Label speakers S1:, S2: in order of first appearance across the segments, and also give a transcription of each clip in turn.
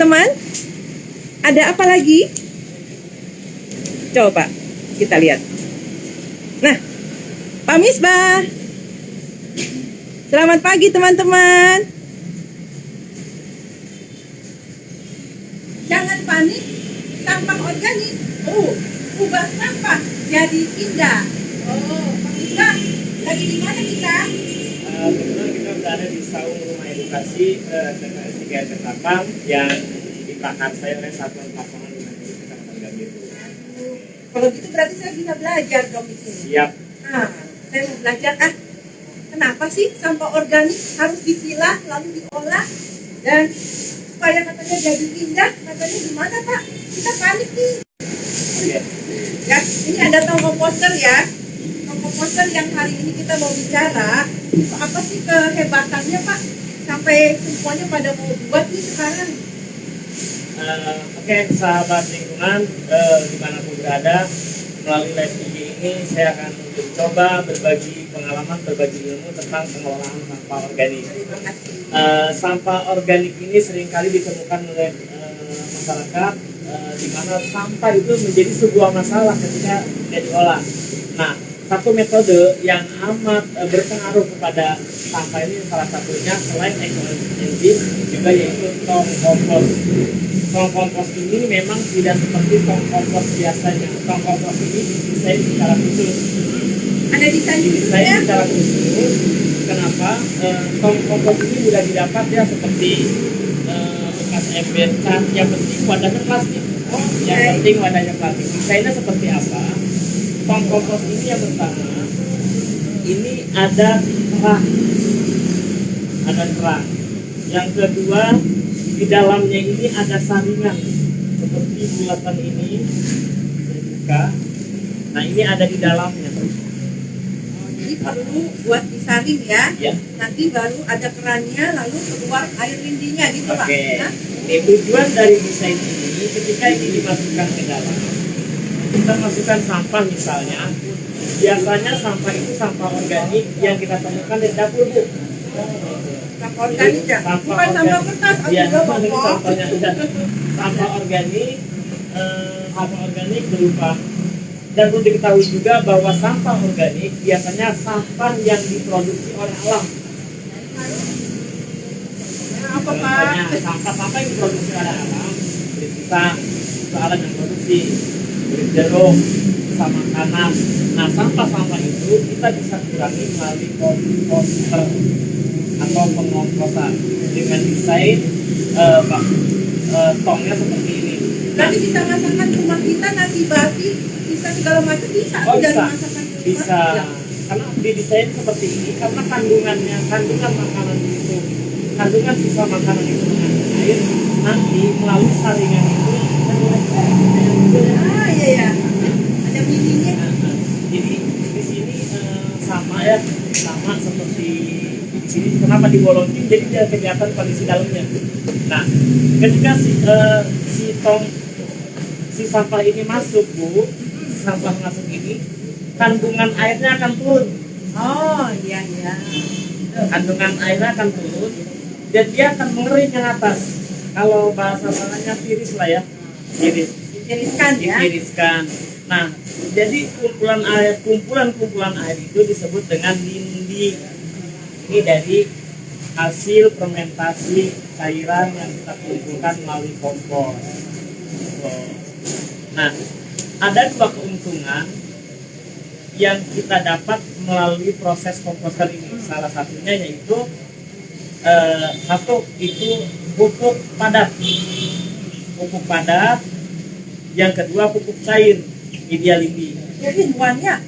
S1: teman-teman, ada apa lagi? Coba kita lihat. Nah, Pak Misbah. Selamat pagi teman-teman. Jangan panik, sampah organik. Ubah sampah jadi indah. Pak Misbah, lagi di mana kita?
S2: Kebetulan kita berada di saung rumah edukasi TKS 3 Ketapang yang diprakarsai oleh Satuan Pasangan Lingkungan Hidup Kecamatan Gambir.
S1: Kalau gitu berarti saya bisa belajar dong di sini.
S2: Siap.
S1: Saya mau belajar. Kenapa sih sampah organik harus dipilah lalu diolah dan supaya katanya jadi indah? Katanya gimana Pak? Kita panik nih.
S2: Oke.
S1: Ya, ini ada komposter ya. Komposter yang hari ini kita mau bicara. Itu apa sih kehebatannya Pak? Sampai semuanya pada mau buat nih sekarang.
S2: Oke, sahabat lingkungan dimanapun berada, melalui live IG ini saya akan mencoba berbagi pengalaman, berbagi ilmu tentang pengelolaan sampah organik. Sampah organik ini seringkali ditemukan oleh masyarakat, di mana sampah itu menjadi sebuah masalah ketika tidak diolah. Nah, satu metode yang amat berpengaruh kepada sampah ini salah satunya selain eco-enzim juga yaitu tong kompos. Tong kompos ini memang tidak seperti tong kompos biasanya. Tong kompos ini didesain secara khusus.
S1: Ada desain
S2: Didesain secara khusus. Kenapa? Tong kompos ini mudah didapat ya, seperti bekas ember cat. Yang penting wadahnya plastik. Yang penting wadahnya plastik. Desainnya seperti apa? Tong kompos ini yang pertama, ini ada terang. Yang kedua, di dalamnya ini ada saringan seperti bulatan ini terbuka. Nah, ini ada di dalamnya.
S1: Jadi perlu buat disaring ya.
S2: Ya.
S1: Nanti baru ada kerannya, lalu keluar air lindinya gitu Pak.
S2: Oke.
S1: Nah,
S2: Tujuan dari desain ini, ketika ini dimasukkan ke dalam, kita masukkan sampah misalnya. Biasanya sampah itu sampah organik yang kita temukan di dapur, Bu.
S1: sampah organik ya. Bukan sampah kertas,
S2: Ya,
S1: juga
S2: sampah organik, sampah organik berupa, dan perlu diketahui juga bahwa sampah organik biasanya sampah yang diproduksi oleh alam.
S1: Apa Pak?
S2: Contohnya sampah-sampah yang diproduksi oleh alam, kulit pisang, itu alam yang produksi, kulit jeruk, sama makanan. Nah, sampah-sampah itu kita bisa kurangi melalui komposter atau pengomposan dengan desain tongnya seperti ini.
S1: Berarti bisa masakan rumah kita, nasi basi, bisa segala macam bisa.
S2: Oh,
S1: dari
S2: bisa.
S1: masakan di rumah.
S2: Bisa.
S1: Ya.
S2: Karena didesain seperti ini karena kandungan makanan itu, kandungan sisa makanan itu mengandung air, nanti melalui saringan itu
S1: Iya ya. Ada mininya.
S2: jadi di sini sama seperti di sini. Kenapa dibolongin? Jadi dia kelihatan kondisi dalamnya. Nah, ketika si sampah ini masuk, Bu, sampah masuk ini, kandungan airnya akan turun.
S1: Oh iya iya.
S2: Kandungan airnya akan turun dan dia akan mengering yang atas. Kalau bahasa sananya tiris lah ya, tiris.
S1: Tiriskan ya.
S2: Ditiriskan. Nah, jadi kumpulan air itu disebut dengan lindi. Ini dari hasil fermentasi cairan yang kita kumpulkan melalui kompos. Nah, ada dua keuntungan yang kita dapat melalui proses komposter ini. Salah satunya yaitu satu itu pupuk padat. Yang kedua pupuk cair, ideal ini.
S1: Jadi buahnya.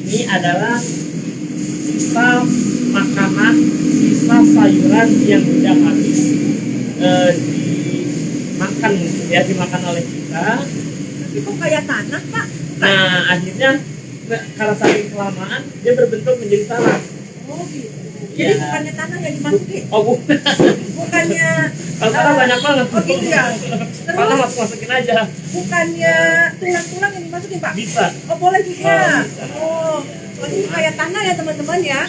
S2: Ini adalah sisa makanan, sisa sayuran yang sudah habis dimakan oleh kita.
S1: Tapi kok kayak tanah Pak?
S2: Nah, akhirnya karena saking kelamaan dia berbentuk menjadi tanah.
S1: Oh gitu. Jadi
S2: Ya.
S1: bukannya tanah yang dimasukin?
S2: Oh, bukan.
S1: Bukannya
S2: Kalau tanah banyak banget.
S1: Oh gitu ya.
S2: Tanah masukin aja.
S1: Bukannya tulang-tulang yang dimasukin Pak?
S2: Bisa.
S1: Oh boleh juga.
S2: Oh, bisa.
S1: Oh, ini kayak tanah ya teman-teman ya.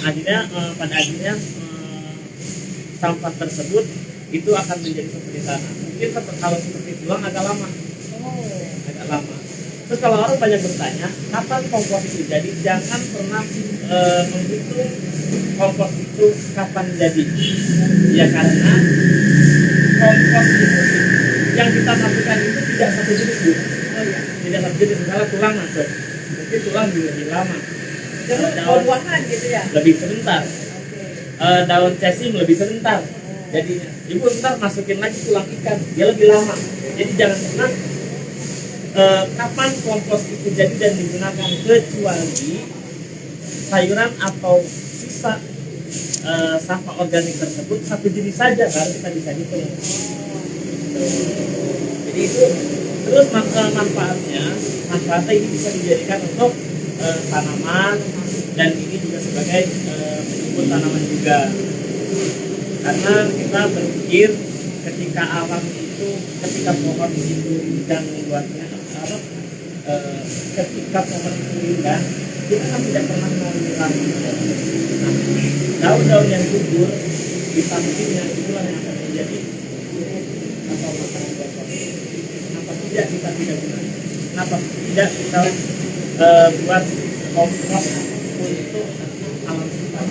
S2: Pada akhirnya sampah tersebut itu akan menjadi seperti tanah. Mungkin kalau seperti tulang agak lama. Agak lama. Terus kalau orang banyak bertanya, kapan kompos itu jadi? Jangan pernah menghitung kompos itu kapan jadi. Ya karena kompos itu yang kita masukkan itu tidak satu jenis, Bu. Tidak satu jenis. Misalnya tulang masuk, mungkin tulang juga lebih lama.
S1: Daun buahan gitu ya?
S2: Lebih sebentar. Daun cacing lebih sebentar. Jadi ibu ntar masukin lagi tulang ikan, dia lebih lama. Jadi jangan pernah kapan kompos itu jadi dan digunakan, kecuali sayuran atau sisa sampah organik tersebut satu jenis saja baru kita bisa hitung. Jadi itu terus manfaatnya ini bisa dijadikan untuk tanaman, dan ini juga sebagai penyumbur tanaman juga, karena kita berpikir ketika alam itu, ketika pohon itu rindang luasnya, ketika pohon itu rindang, kita kan tidak pernah mau menyiram. Nah, daun-daun yang gugur di sampingnya itulah yang akan menjadi atau makanan buat pohon. Kenapa tidak kita tidak gunakan? Kenapa tidak kita buat kompos untuk alam kita?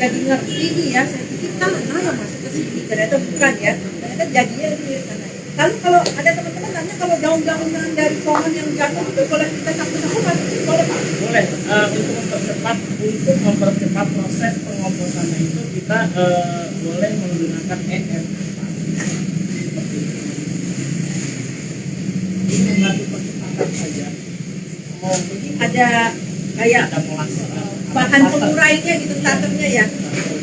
S1: Jadi ngerti nih ya, saya pikir tanah yang masuk ke sini, ternyata bukan ya, ternyata jadinya mirip tanah. Kalau ada teman-teman tanya, kalau daun-daunan dari pohon yang jatuh itu boleh kita sapu-sapu masukin, boleh Pak? Boleh.
S2: Untuk mempercepat proses pengomposan itu kita boleh menggunakan EM. Ini membantu percepatan saja.
S1: Oh, jadi ada kayak bahan pengurainya gitu, starternya ya.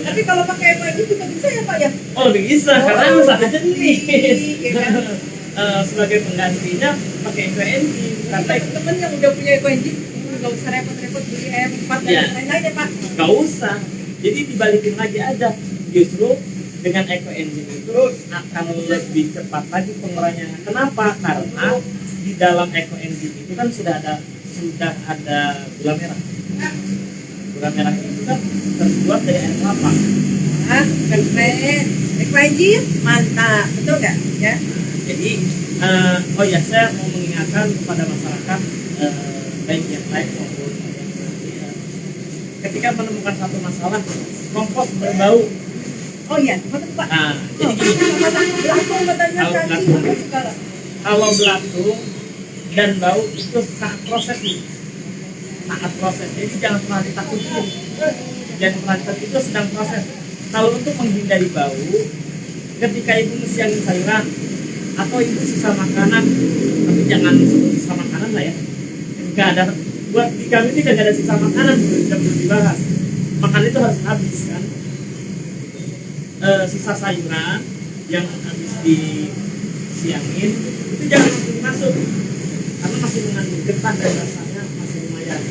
S1: Tapi kalau pakai EKNG juga bisa ya Pak ya?
S2: Oh bisa, karena sangat jernih.
S1: Ya kan?
S2: Sebagai penggantinya pakai EKNG.
S1: Karena teman-teman yang udah punya EKNG nggak usah repot-repot beli M4 dan lain-lain ya Pak.
S2: Nggak usah. Jadi dibalikin lagi aja. Justru dengan EKNG itu akan lebih cepat lagi penguraiannya. Kenapa? Karena di dalam EKNG itu kan sudah ada gula merah. Gula merah itu kan terbuat dari air kelapa.
S1: Keren. EKNG mantap, betul nggak? Ya.
S2: Jadi, saya mau mengingatkan kepada masyarakat, baik yang lain maupun yang nanti, ketika menemukan satu masalah, kompos berbau.
S1: Oh iya, betul Pak.
S2: Nah, jadi kalau belatung dan bau itu saat proses nih. Saat proses, jadi jangan pernah ditakutin. Jangan pernah ditakutin, itu sedang proses. Kalau untuk menghindari bau, ketika ibu ngesiangin sayuran atau ibu sisa makanan, tapi jangan sisa makanan lah ya. Nggak ada, buat di kami ini nggak ada sisa makanan, tidak perlu dibahas. Makan itu harus habis kan. Sisa sayuran yang habis disiangin itu jangan langsung masuk, karena masih mengandung getah dan rasanya masih lumayan.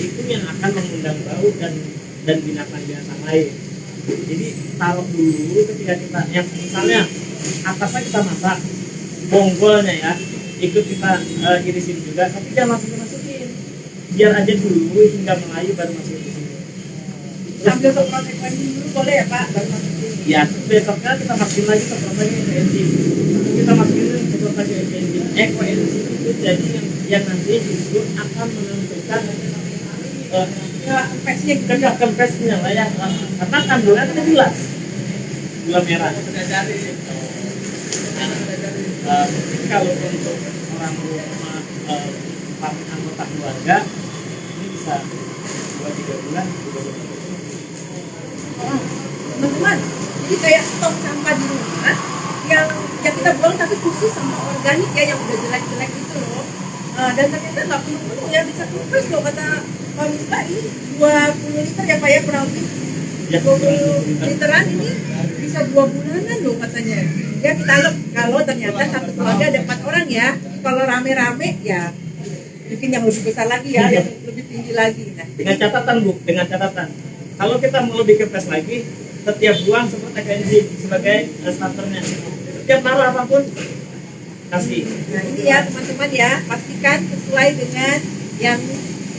S2: Itu yang akan mengundang bau dan binatang-binatang lain. Jadi taruh dulu ketika kita, yang misalnya atasnya kita masak, bonggolnya ya ikut kita irisin juga, tapi jangan langsung dimasukin, biar aja dulu hingga melayu baru masukin ke sini.
S1: Sambil semprot EKNG dulu boleh ya Pak, baru masukin.
S2: Ya, besoknya kita masukin lagi semprot lagi EKNG. Kita masukin semprot lagi EKNG. EKNG itu jadi yang nanti justru akan menentukan kempesnya lah ya, karena kandungan itu jelas gula merah. Mungkin kalau untuk orang rumah anggota keluarga ini bisa 2-3 bulan juga
S1: teman-teman, jadi kayak stok sampah di rumah yang kita buang tapi khusus sampah organik ya, yang udah jelek-jelek itu loh. Dan ternyata nggak penuh-penuh ya, bisa kempes loh kata Pak Misbah, ini 20 liter ya Pak ya, kurang lebih 20 literan ini bisa 2 bulanan loh katanya. Ya kita lihat kalau ternyata satu keluarga ada 4 orang ya, kalau rame-rame ya bikin yang lebih besar lagi ya, yang lebih tinggi lagi. Nah,
S2: dengan catatan Bu, dengan catatan kalau kita mau lebih kempes lagi, setiap buang seperti EKNG sebagai starternya. Setiap naruh apapun kasih.
S1: Nah ini ya teman-teman ya, pastikan sesuai dengan yang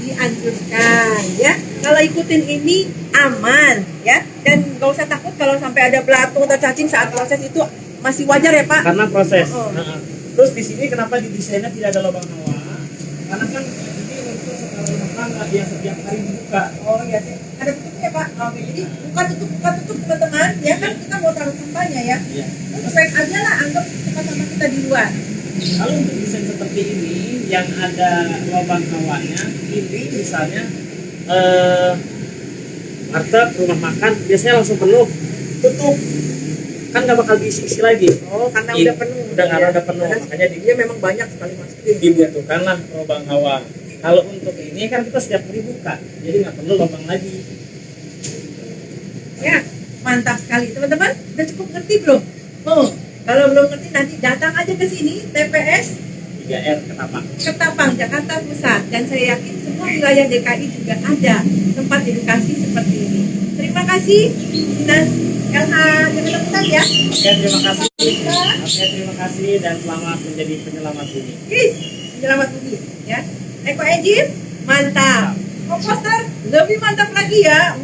S1: dianjurkan ya. Kalau ikutin ini aman ya, dan nggak usah takut kalau sampai ada belatung atau cacing saat proses itu masih wajar ya Pak.
S2: Karena proses.
S1: Oh.
S2: Nah, terus di sini kenapa didesainnya tidak ada lubang hawa? Karena kan ini untuk skala rumah tangga yang setiap hari dibuka.
S1: Oh iya, ada tutupnya Pak. Oke, jadi buka tutup teman-teman ya kan, kita mau taruh sampahnya ya.
S2: Iya.
S1: Sesuai aja lah, anggap tempat sampah kita di luar.
S2: Kalau untuk desain seperti ini yang ada lubang hawanya, ini misalnya warteg, rumah makan biasanya langsung penuh, tutup, kan nggak bakal diisi lagi.
S1: Oh, karena
S2: Iya,
S1: udah penuh.
S2: udah penuh, makanya
S1: dia memang banyak sekali masukin.
S2: dibutuhkanlah lubang hawa. Kalau untuk ini kan kita setiap hari buka, jadi nggak perlu lubang lagi.
S1: Ya, mantap sekali teman-teman. Udah cukup ngerti belum? Oh, kalau belum ngerti nanti datang aja ke sini TPS
S2: 3R Ketapang.
S1: Ketapang, Jakarta Pusat, dan saya yakin semua wilayah DKI juga ada tempat edukasi seperti ini. Terima kasih Dinas LH Jakarta Pusat ya.
S2: Oke, terima kasih. Oke, terima kasih dan selamat menjadi penyelamat bumi.
S1: Yes, selamat bumi ya. Eko Engine, mantap. Komposter lebih mantap lagi ya.